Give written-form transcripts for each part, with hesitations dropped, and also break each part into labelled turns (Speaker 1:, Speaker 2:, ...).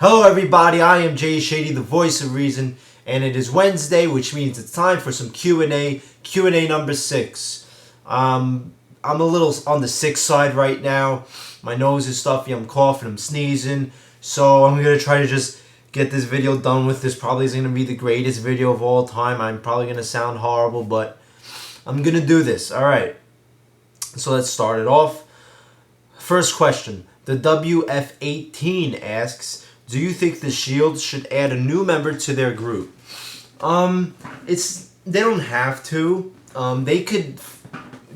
Speaker 1: Hello everybody, I am Jay Shady, the voice of reason, and it is Wednesday, which means it's time for some Q&A number 6. I'm a little on the sick side right now. My nose is stuffy, I'm coughing, I'm sneezing, so I'm going to try to just get this video done with. This probably isn't going to be the greatest video of all time. I'm probably going to sound horrible, but I'm going to do this. Alright, so let's start it off. First question. The WF18 asks, do you think the Shield should add a new member to their group? They don't have to. They could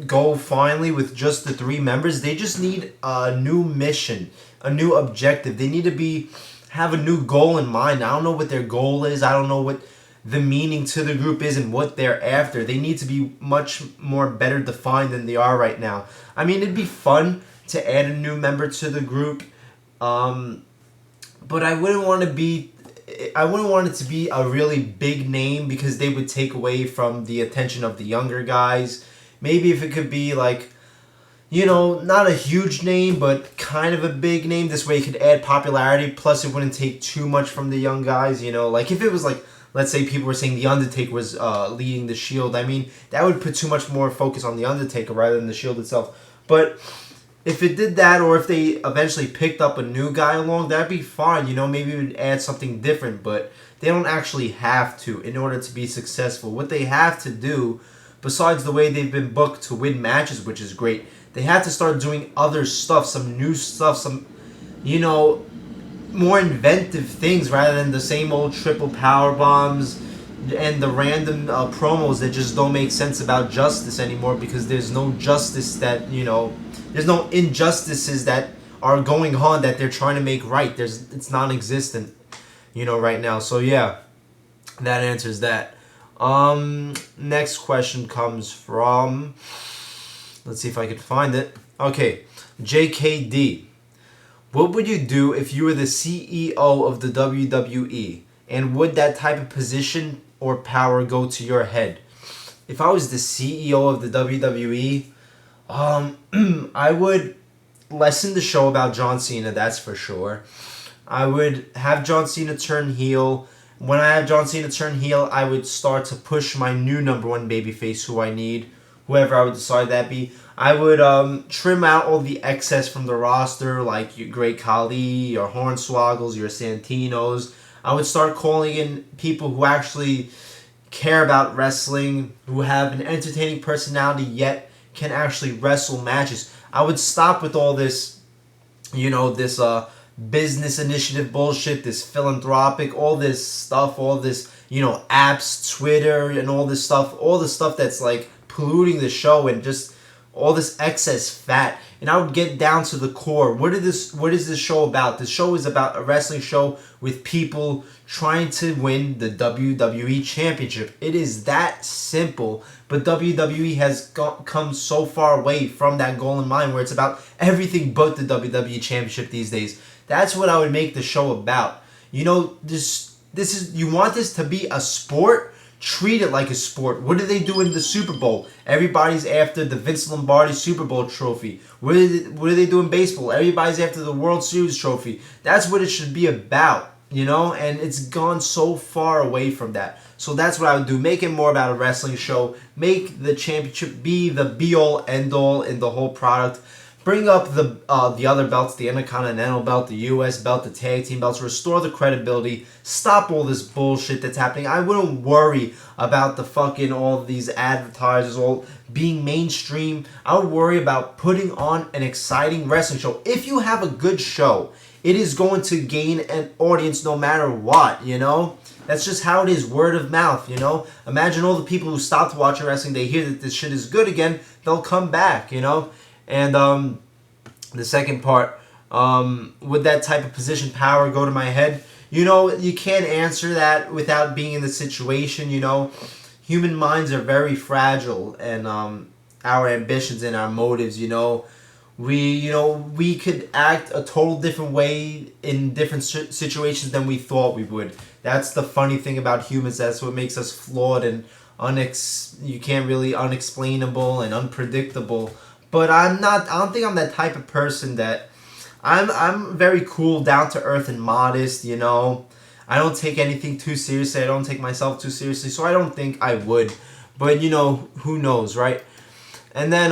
Speaker 1: go finally with just the 3 members. They just need a new mission, a new objective. They need to have a new goal in mind. I don't know what their goal is. I don't know what the meaning to the group is and what they're after. They need to be much more better defined than they are right now. I mean, it'd be fun to add a new member to the group, but I wouldn't want it to be a really big name because they would take away from the attention of the younger guys. Maybe if it could be like, not a huge name, but kind of a big name. This way it could add popularity, plus it wouldn't take too much from the young guys, Like if it was like, let's say people were saying The Undertaker was leading the Shield. I mean, that would put too much more focus on The Undertaker rather than the Shield itself. But if it did that, or if they eventually picked up a new guy along, that'd be fine. Maybe it would add something different, but they don't actually have to in order to be successful. What they have to do, besides the way they've been booked to win matches, which is great, they have to start doing other stuff, some new stuff, some, more inventive things rather than the same old triple power bombs and the random promos that just don't make sense about justice anymore, because there's no justice that, there's no injustices that are going on that they're trying to make right. It's non-existent, right now. So yeah, that answers that. Next question comes from, let's see if I can find it. Okay, JKD. What would you do if you were the CEO of the WWE? And would that type of position or power go to your head? If I was the CEO of the WWE, I would lessen the show about John Cena, that's for sure. I would have John Cena turn heel. When I have John Cena turn heel, I would start to push my new number 1 babyface who I need, whoever I would decide that be. I would trim out all the excess from the roster, like your Great Khali, your Hornswoggles, your Santinos. I would start calling in people who actually care about wrestling, who have an entertaining personality yet can actually wrestle matches. I would stop with all this, this business initiative bullshit, this philanthropic, all this stuff, all this, apps, Twitter, and all this stuff, all the stuff that's like polluting the show and just all this excess fat. And I would get down to the core. What is this show about? This show is about a wrestling show with people trying to win the WWE Championship. It is that simple. But WWE has come so far away from that goal in mind, where it's about everything but the WWE Championship these days. That's what I would make the show about. This is, you want this to be a sport? Treat it like a sport. What do they do in the Super Bowl? Everybody's after the Vince Lombardi Super Bowl trophy. What do they do in baseball? Everybody's after the World Series trophy. That's what it should be about, and it's gone so far away from that. So that's what I would do. Make it more about a wrestling show. Make the championship be the be-all, end-all in the whole product. Bring up the other belts, the Intercontinental belt, the US belt, the tag team belts. Restore the credibility. Stop all this bullshit that's happening. I wouldn't worry about the fucking all these advertisers all being mainstream. I would worry about putting on an exciting wrestling show. If you have a good show, it is going to gain an audience no matter what, That's just how it is, word of mouth, Imagine all the people who stopped watching wrestling, they hear that this shit is good again, they'll come back, And the second part, would that type of position power go to my head? You can't answer that without being in the situation, Human minds are very fragile, and our ambitions and our motives, we could act a total different way in different situations than we thought we would. That's the funny thing about humans. That's what makes us flawed and unexplainable and unpredictable. But I don't think I'm that type of person that I'm very cool, down to earth, and modest. You know, I don't take anything too seriously. I don't take myself too seriously, so I don't think I would. But you know, who knows, right? And then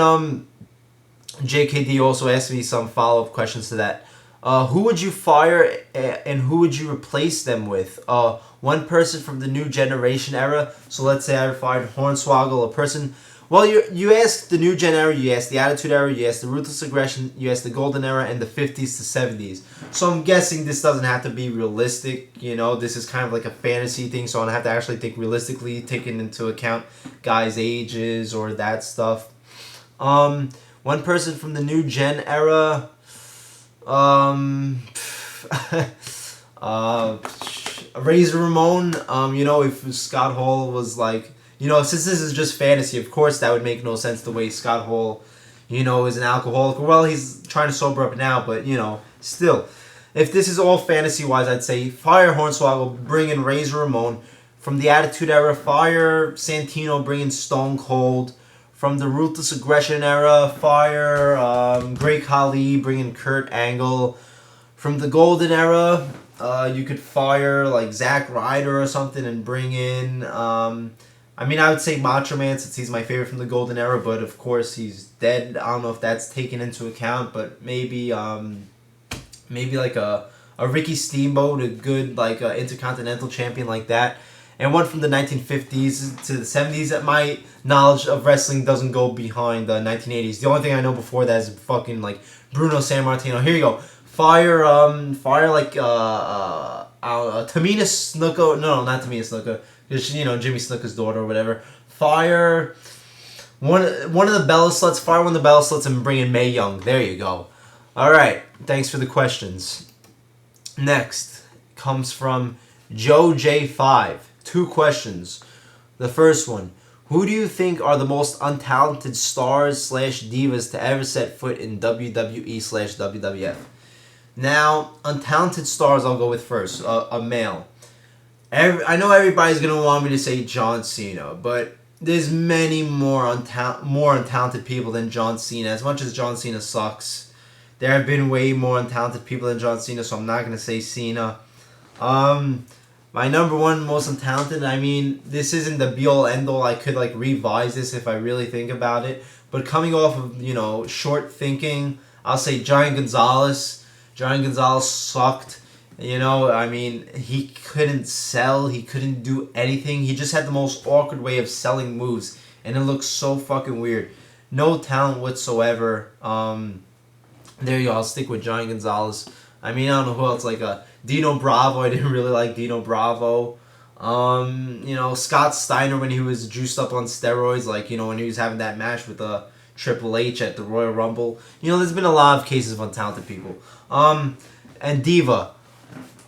Speaker 1: JKD also asked me some follow up questions to that. Who would you fire and who would you replace them with? One person from the new generation era. So let's say I fired Hornswoggle, a person. Well, you asked the new gen era, you asked the attitude era, you asked the ruthless aggression, you asked the golden era, and the 50s to 70s. So I'm guessing this doesn't have to be realistic. You know, this is kind of like a fantasy thing, so I don't have to actually think realistically, taking into account guys' ages or that stuff. Um, One person from the new gen era. Um, uh, Razor Ramon. You know, if Scott Hall was like, you know, since this is just fantasy, of course that would make no sense the way Scott Hall, you know, is an alcoholic. Well, he's trying to sober up now, but you know, still, if this is all fantasy wise, I'd say fire Hornswoggle, bring in Razor Ramon. From the Attitude Era, fire Santino, bring in Stone Cold. From the Ruthless Aggression Era, fire Great Khali, bring in Kurt Angle. From the Golden Era, you could fire like Zack Ryder or something and bring in. I mean, I would say Macho Man since he's my favorite from the Golden Era, but of course he's dead. I don't know if that's taken into account, but maybe maybe like a Ricky Steamboat, a good like intercontinental champion like that. And one from the 1950s to the 70s that my knowledge of wrestling doesn't go behind the 1980s. The only thing I know before that is fucking like Bruno Sammartino. Here you go. Fire like Tamina Snuka. No, not Tamina Snuka. Because you know Jimmy Snuka's daughter or whatever. Fire one of the Bella Sluts. Fire one of the Bella Sluts and bring in Mae Young. There you go. All right. Thanks for the questions. Next comes from Joe J5. 2 questions. The first one: who do you think are the most untalented stars / divas to ever set foot in WWE / WWF? Now, untalented stars I'll go with first. A male. I know everybody's gonna want me to say John Cena, but there's many more untalented people than John Cena. As much as John Cena sucks, there have been way more untalented people than John Cena, so I'm not gonna say Cena. My number one most untalented, I mean, this isn't the be-all end-all. I could, like, revise this if I really think about it. But coming off of, you know, short thinking, I'll say Giant Gonzalez. Giant Gonzalez sucked. You know, I mean, he couldn't sell. He couldn't do anything. He just had the most awkward way of selling moves. And it looks so fucking weird. No talent whatsoever. There you go. I'll stick with Giant Gonzalez. I mean, I don't know who else, like Dino Bravo. I didn't really like Dino Bravo. You know, Scott Steiner when he was juiced up on steroids, like, you know, when he was having that match with Triple H at the Royal Rumble. You know, there's been a lot of cases of untalented people. And Diva.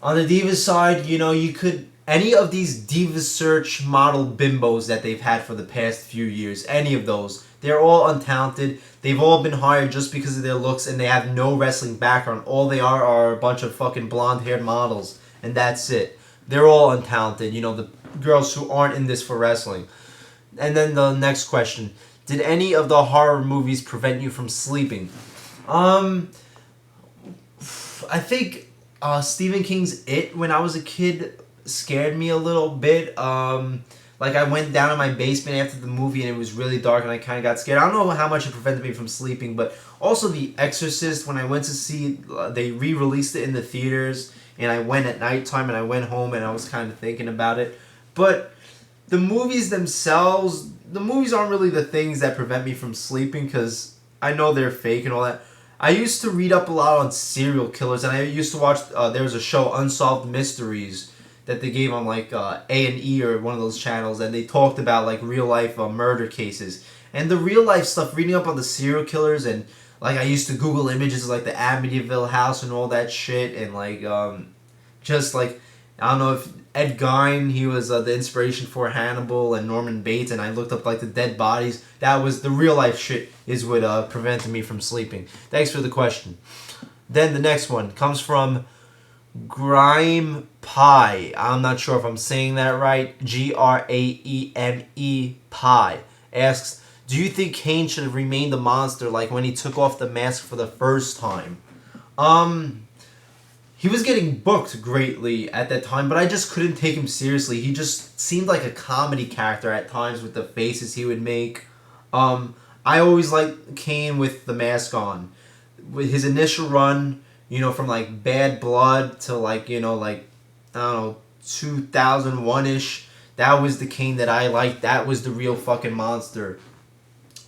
Speaker 1: On the Diva side, you know, you could... Any of these Diva Search model bimbos that they've had for the past few years, any of those, they're all untalented. They've all been hired just because of their looks, and they have no wrestling background. All they are a bunch of fucking blonde-haired models, and that's it. They're all untalented, you know, the girls who aren't in this for wrestling. And then the next question. Did any of the horror movies prevent you from sleeping? I think Stephen King's It, when I was a kid, scared me a little bit. Like, I went down in my basement after the movie and it was really dark and I kind of got scared. I don't know how much it prevented me from sleeping, but also The Exorcist, when I went to see, they re-released it in the theaters, and I went at nighttime and I went home and I was kind of thinking about it. But the movies themselves, the movies aren't really the things that prevent me from sleeping because I know they're fake and all that. I used to read up a lot on serial killers, and I used to watch, there was a show, Unsolved Mysteries, that they gave on like A&E or one of those channels, and they talked about like real life murder cases. And the real life stuff, reading up on the serial killers, and like I used to Google images of like the Amityville house and all that shit, and like just like, I don't know if Ed Gein, he was the inspiration for Hannibal and Norman Bates, and I looked up like the dead bodies. That was the real life shit is what prevented me from sleeping. Thanks for the question. Then the next one comes from Grime Pie. I'm not sure if I'm saying that right. Graeme Pie asks, do you think Kane should have remained a monster like when he took off the mask for the first time? Um, he was getting booked greatly at that time, but I just couldn't take him seriously. He just seemed like a comedy character at times with the faces he would make. Um, I always liked Kane with the mask on. With his initial run, from like Bad Blood to like, like, I don't know, 2001 ish. That was the Kane that I liked. That was the real fucking monster.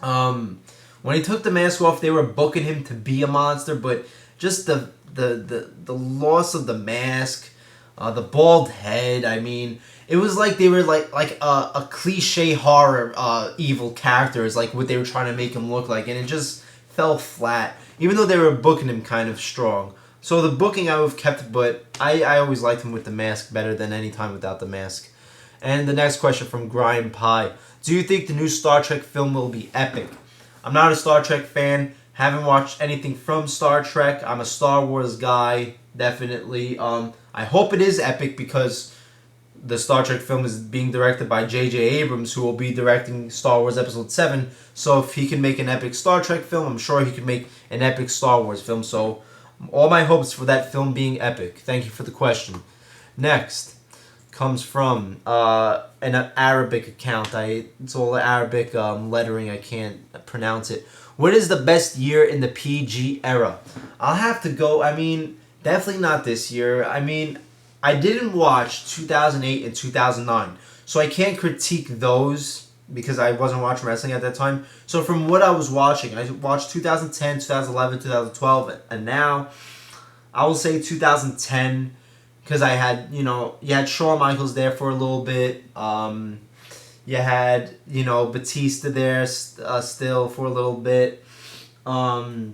Speaker 1: When he took the mask off, they were booking him to be a monster, but just the loss of the mask, the bald head. I mean, it was like they were like a cliche horror evil character is like what they were trying to make him look like, and it just fell flat. Even though they were booking him kind of strong. So the booking I would have kept, but I always liked him with the mask better than any time without the mask. And the next question from Grime Pie. Do you think the new Star Trek film will be epic? I'm not a Star Trek fan. Haven't watched anything from Star Trek. I'm a Star Wars guy, definitely. I hope it is epic because the Star Trek film is being directed by J.J. Abrams, who will be directing Star Wars Episode 7. So if he can make an epic Star Trek film, I'm sure he can make an epic Star Wars film. So all my hopes for that film being epic. Thank you for the question. Next comes from an Arabic account. It's all Arabic lettering. I can't pronounce it. What is the best year in the PG era? I'll have to go. I mean, definitely not this year. I mean, I didn't watch 2008 and 2009, so I can't critique those because I wasn't watching wrestling at that time. So from what I was watching, I watched 2010, 2011, 2012, and now I will say 2010 because I had, you had Shawn Michaels there for a little bit. You had, Batista there still for a little bit. What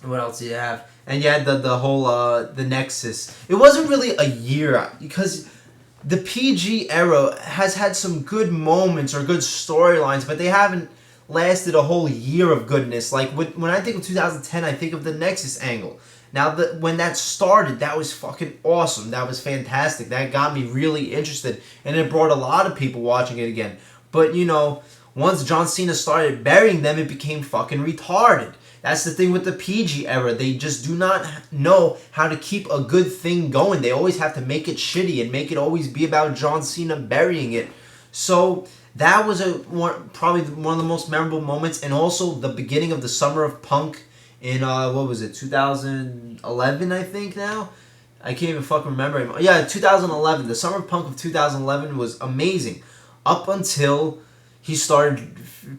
Speaker 1: else do you have? And you had the whole the Nexus. It wasn't really a year because the PG era has had some good moments or good storylines, but they haven't lasted a whole year of goodness. Like when I think of 2010, I think of the Nexus angle. Now, when that started, that was fucking awesome. That was fantastic. That got me really interested, and it brought a lot of people watching it again. But, once John Cena started burying them, it became fucking retarded. That's the thing with the PG era. They just do not know how to keep a good thing going. They always have to make it shitty and make it always be about John Cena burying it. So that was probably one of the most memorable moments, and also the beginning of the Summer of Punk in, 2011, I think now? I can't even fucking remember anymore. Yeah, 2011. The Summer of Punk of 2011 was amazing. Up until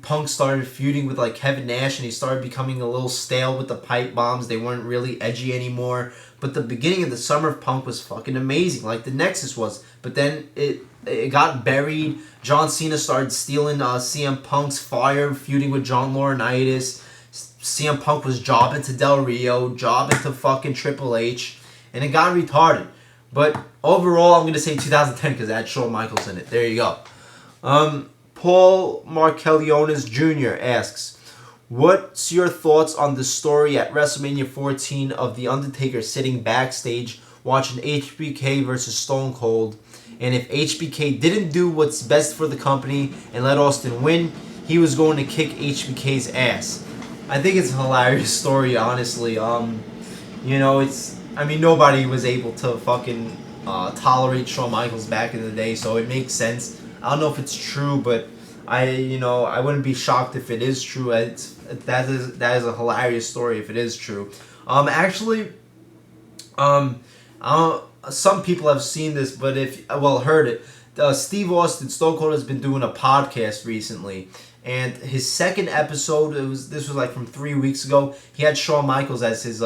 Speaker 1: Punk started feuding with like Kevin Nash, and he started becoming a little stale with the pipe bombs. They weren't really edgy anymore. But the beginning of the Summer of Punk was fucking amazing, like the Nexus was. But then it got buried. John Cena started stealing CM Punk's fire, feuding with John Laurinaitis. CM Punk was jobbing to Del Rio, jobbing to fucking Triple H, and it got retarded. But overall, I'm going to say 2010 because it had Shawn Michaels in it. There you go. Paul Markelionis Jr. asks, what's your thoughts on the story at WrestleMania 14 of The Undertaker sitting backstage watching HBK versus Stone Cold, and if HBK didn't do what's best for the company and let Austin win, he was going to kick HBK's ass? I think it's a hilarious story, honestly. Nobody was able to fucking tolerate Shawn Michaels back in the day, so it makes sense. I don't know if it's true, but I wouldn't be shocked if it is true. That is a hilarious story if it is true. Some people have seen this, but heard it. Steve Austin, Stone Cold, has been doing a podcast recently. And his second episode, this was like from 3 weeks ago. He had Shawn Michaels as his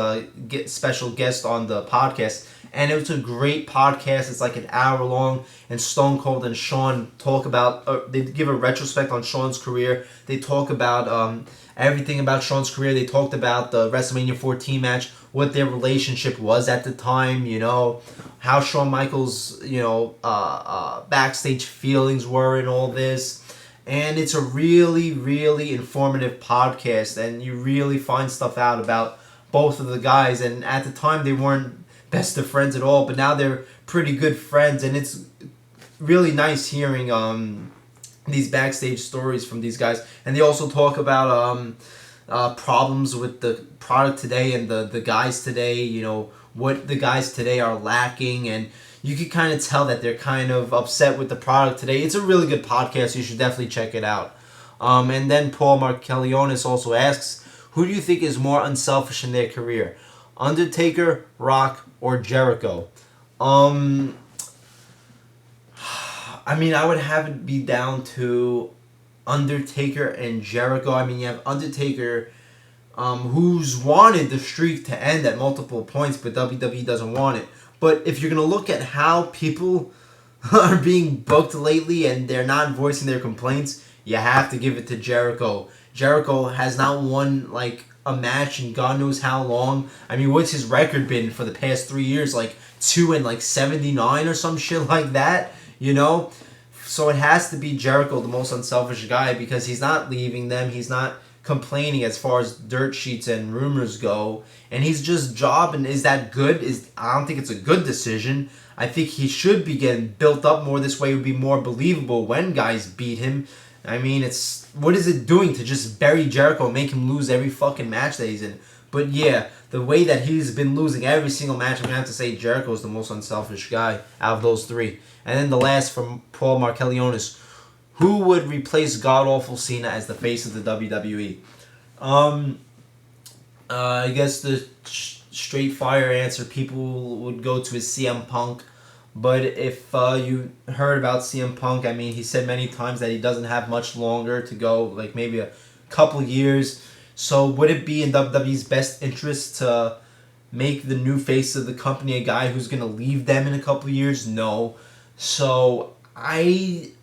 Speaker 1: special guest on the podcast, and it was a great podcast. It's like an hour long, and Stone Cold and Shawn talk about. They give a retrospect on Shawn's career. They talk about everything about Shawn's career. They talked about the WrestleMania 14 match, what their relationship was at the time. How Shawn Michaels, backstage feelings were and all this. And it's a really, really informative podcast, and you really find stuff out about both of the guys. And at the time, they weren't best of friends at all, but now they're pretty good friends, and it's really nice hearing these backstage stories from these guys. And they also talk about problems with the product today and the guys today, you know, what the guys today are lacking, and you can kind of tell that they're kind of upset with the product today. It's a really good podcast. You should definitely check it out. And then Paul Markelionis also asks, who do you think is more unselfish in their career? Undertaker, Rock, or Jericho? I mean, I would have it be down to Undertaker and Jericho. I mean, you have Undertaker, who's wanted the streak to end at multiple points, but WWE doesn't want it. But if you're going to look at how people are being booked lately and they're not voicing their complaints, you have to give it to Jericho. Jericho has not won, like, a match in God knows how long. I mean, what's his record been for the past 3 years? Like, 2-79 or some shit like that, you know? So it has to be Jericho, the most unselfish guy, because he's not leaving them. He's not complaining as far as dirt sheets and rumors go, and he's just jobbing. Is that good? I don't think it's a good decision. I think he should be getting built up more this way. It would be more believable when guys beat him. I mean, what is it doing to just bury Jericho and make him lose every fucking match that he's in? But yeah, the way that he's been losing every single match, I'm going to have to say Jericho is the most unselfish guy out of those three. And then the last from Paul Markelionis. Who would replace God-awful Cena as the face of the WWE? I guess the straight fire answer people would go to is CM Punk. But if you heard about CM Punk, I mean, he said many times that he doesn't have much longer to go, like maybe a couple years. So would it be in WWE's best interest to make the new face of the company a guy who's going to leave them in a couple years? No. So I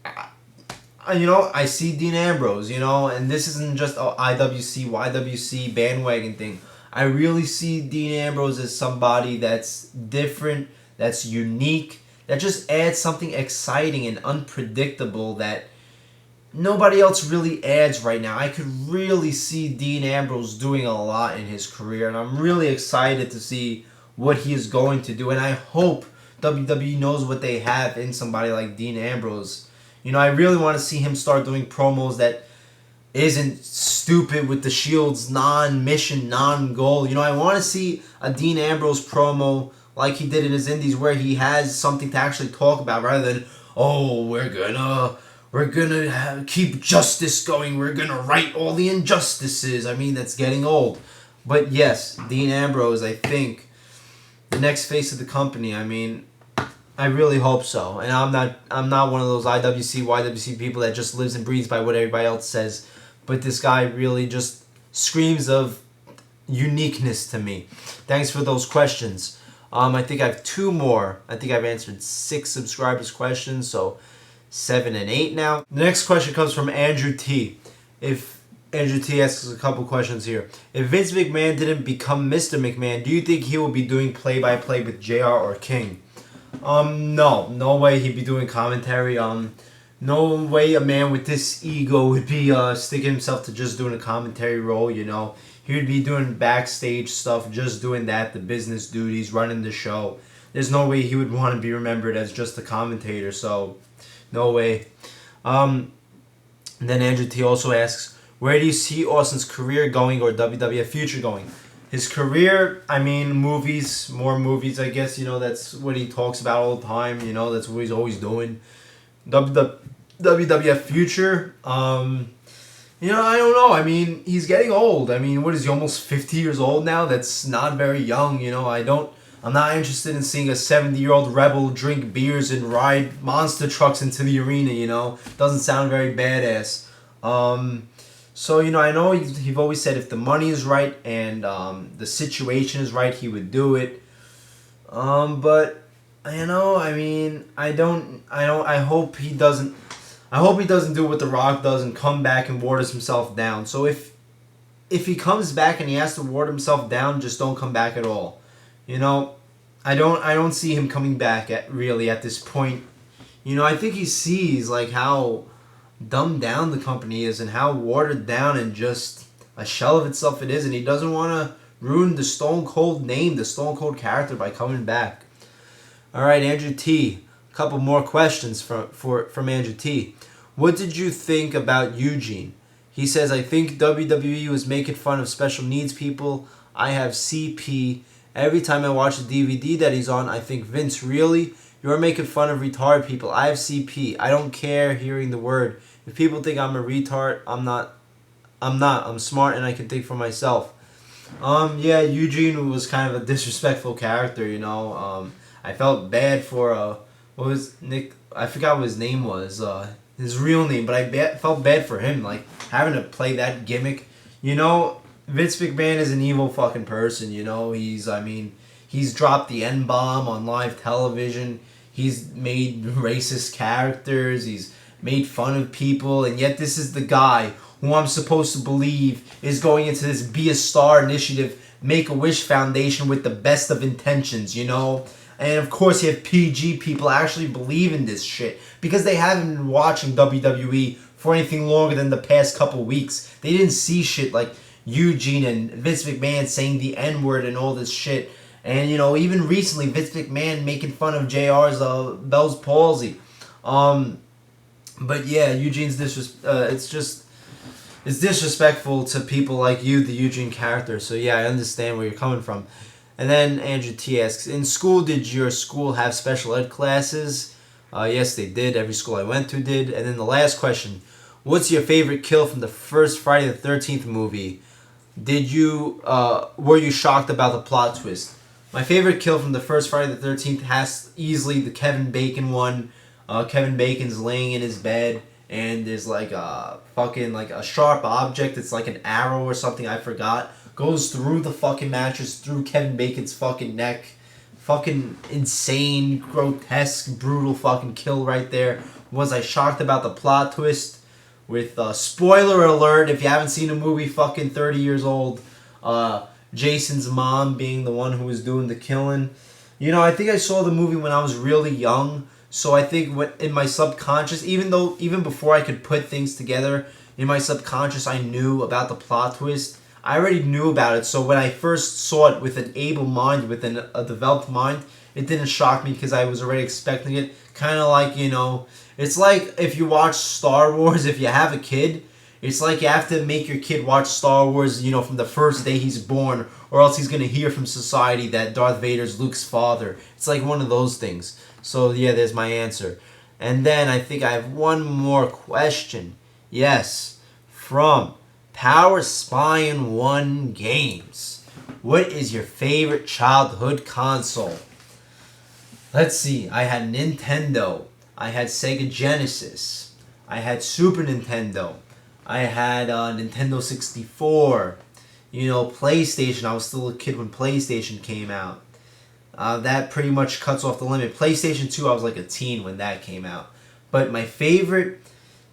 Speaker 1: see Dean Ambrose, and this isn't just a IWC, YWC bandwagon thing. I really see Dean Ambrose as somebody that's different, that's unique, that just adds something exciting and unpredictable that nobody else really adds right now. I could really see Dean Ambrose doing a lot in his career, and I'm really excited to see what he is going to do, and I hope WWE knows what they have in somebody like Dean Ambrose. I really want to see him start doing promos that isn't stupid with the Shield's non-mission, non-goal. I want to see a Dean Ambrose promo like he did in his indies where he has something to actually talk about rather than, oh, we're gonna keep justice going. We're gonna right all the injustices. I mean, that's getting old. But yes, Dean Ambrose, I think, the next face of the company. I mean, I really hope so. And I'm not one of those IWC, YWC people that just lives and breathes by what everybody else says. But this guy really just screams of uniqueness to me. Thanks for those questions. I think I have 2 more. I think I've answered 6 subscribers' questions, so 7 and 8 now. The next question comes from Andrew T. Andrew T asks a couple questions here. If Vince McMahon didn't become Mr. McMahon, do you think he will be doing play-by-play with JR or King? No way he'd be doing commentary. No way a man with this ego would be sticking himself to just doing a commentary role. He would be doing backstage stuff, just doing that, the business duties, running the show. There's no way he would want to be remembered as just a commentator. So, no way. And then Andrew T also asks, where do you see Austin's career going or WWF future going? His career, I mean, movies, more movies, I guess, that's what he talks about all the time, that's what he's always doing. WWF future, I don't know. I mean, he's getting old. I mean, what is he, almost 50 years old now? That's not very young, I'm not interested in seeing a 70-year-old rebel drink beers and ride monster trucks into the arena, Doesn't sound very badass. So, I know he's always said if the money is right and the situation is right, he would do it. But, I hope he doesn't do what The Rock does and come back and waters himself down. So if he comes back and he has to ward himself down, just don't come back at all. I don't see him coming back at this point. I think he sees like how dumbed down the company is and how watered down and just a shell of itself it is, and he doesn't want to ruin the Stone Cold name, the Stone Cold character by coming back. All right, Andrew T. A couple more questions from Andrew T. What did you think about Eugene? He says, I think WWE was making fun of special needs people. I have CP. Every time I watch a DVD that he's on, I think, Vince, really? You're making fun of retarded people. I have CP. I don't care hearing the word. If people think I'm a retard, I'm not. I'm not. I'm smart and I can think for myself. Yeah, Eugene was kind of a disrespectful character, you know. I felt bad for, what was Nick? I forgot what his name was, his real name, but felt bad for him, like, having to play that gimmick. You know, Vince McMahon is an evil fucking person, you know. He's dropped the N-bomb on live television. He's made racist characters. He's made fun of people, and yet this is the guy who I'm supposed to believe is going into this Be a Star initiative, Make-A-Wish Foundation with the best of intentions, you know? And of course you have PG people actually believe in this shit because they haven't been watching WWE for anything longer than the past couple weeks. They didn't see shit like Eugene and Vince McMahon saying the N-word and all this shit. And, you know, even recently, Vince McMahon making fun of JR's Bell's palsy. But yeah, Eugene's it's disrespectful to people like you, the Eugene character. So yeah, I understand where you're coming from. And then Andrew T asks, in school, did your school have special ed classes? Yes, they did. Every school I went to did. And then the last question, what's your favorite kill from the first Friday the 13th movie? Were you shocked about the plot twist? My favorite kill from the first Friday the 13th has easily the Kevin Bacon one. Kevin Bacon's laying in his bed, and there's like a fucking, like a sharp object, it's like an arrow or something, I forgot, goes through the fucking mattress, through Kevin Bacon's fucking neck. Fucking insane, grotesque, brutal fucking kill right there. Was I shocked about the plot twist? With, spoiler alert, if you haven't seen a movie fucking 30 years old, Jason's mom being the one who was doing the killing. You know, I think I saw the movie when I was really young, so I think in my subconscious, even before I could put things together, in my subconscious I knew about the plot twist. I already knew about it, so when I first saw it with an able mind, with a developed mind, it didn't shock me because I was already expecting it. Kind of like, you know, it's like if you watch Star Wars, if you have a kid, it's like you have to make your kid watch Star Wars, you know, from the first day he's born, or else he's going to hear from society that Darth Vader's Luke's father. It's like one of those things. So, yeah, there's my answer. And then I think I have one more question. Yes, from Power Spying 1 Games. What is your favorite childhood console? Let's see. I had Nintendo. I had Sega Genesis. I had Super Nintendo. I had Nintendo 64. You know, PlayStation. I was still a kid when PlayStation came out. That pretty much cuts off the limit. PlayStation 2, I was like a teen when that came out. But my favorite,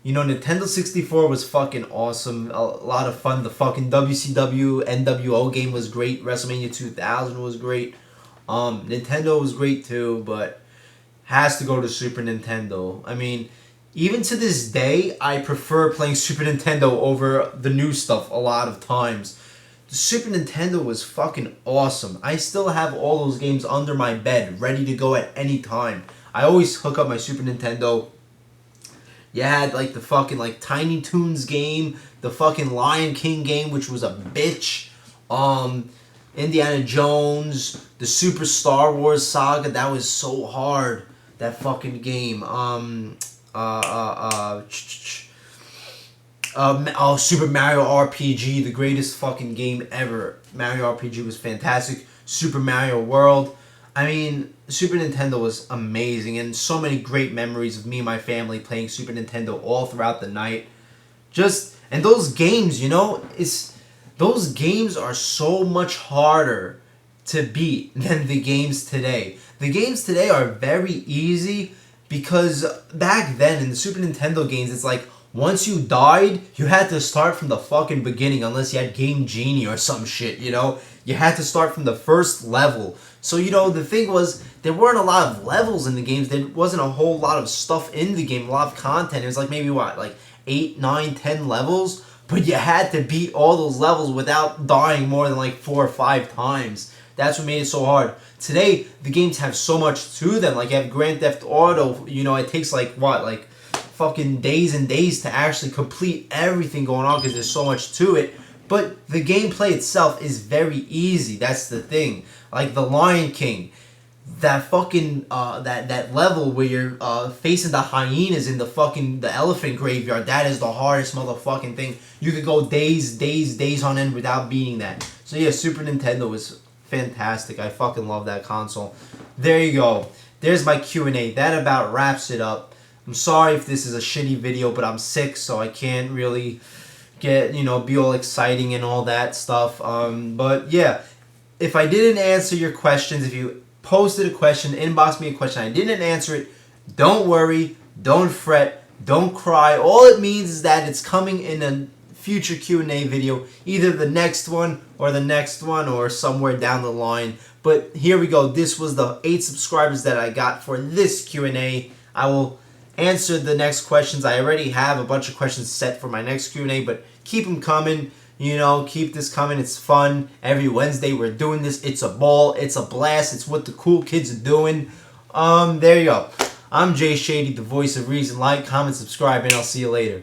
Speaker 1: you know, Nintendo 64 was fucking awesome. A lot of fun. The fucking WCW NWO game was great. WrestleMania 2000 was great. Nintendo was great too, but has to go to Super Nintendo. I mean, even to this day, I prefer playing Super Nintendo over the new stuff a lot of times. The Super Nintendo was fucking awesome. I still have all those games under my bed, ready to go at any time. I always hook up my Super Nintendo. You had like the fucking like Tiny Toons game, the fucking Lion King game, which was a bitch. Indiana Jones, the Super Star Wars saga, that was so hard. That fucking game. Super Mario RPG, the greatest fucking game ever. Mario RPG was fantastic. Super Mario World. I mean, Super Nintendo was amazing, and so many great memories of me and my family playing Super Nintendo all throughout the night. And those games, you know, those games are so much harder to beat than the games today. The games today are very easy because back then in the Super Nintendo games, it's like once you died, you had to start from the fucking beginning unless you had Game Genie or some shit, you know? You had to start from the first level. So, you know, the thing was, there weren't a lot of levels in the games. There wasn't a whole lot of stuff in the game, a lot of content. It was like maybe, 8, 9, 10 levels? But you had to beat all those levels without dying more than like 4 or 5 times. That's what made it so hard. Today, the games have so much to them. Like, you have Grand Theft Auto, you know, it takes fucking days and days to actually complete everything going on because there's so much to it. But the gameplay itself is very easy. That's the thing. Like the Lion King, that fucking that level where you're facing the hyenas in the elephant graveyard. That is the hardest motherfucking thing. You could go days on end without beating that. So yeah, Super Nintendo was fantastic. I fucking love that console. There you go. There's my Q&A. That about wraps it up. I'm sorry if this is a shitty video, but I'm sick, so I can't really get, be all exciting and all that stuff. But yeah, if I didn't answer your questions, if you posted a question, inbox me a question, I didn't answer it, don't worry, don't fret, don't cry. All it means is that it's coming in a future Q&A video, either the next one or somewhere down the line. But here we go. This was the 8 subscribers that I got for this Q&A. I will answer the next questions. I already have a bunch of questions set for my next Q&A, but keep them coming. Keep this coming. It's fun. Every Wednesday we're doing this. It's a ball. It's a blast. It's what the cool kids are doing. There you go. I'm Jay Shady, the voice of reason. Like, comment, subscribe, and I'll see you later.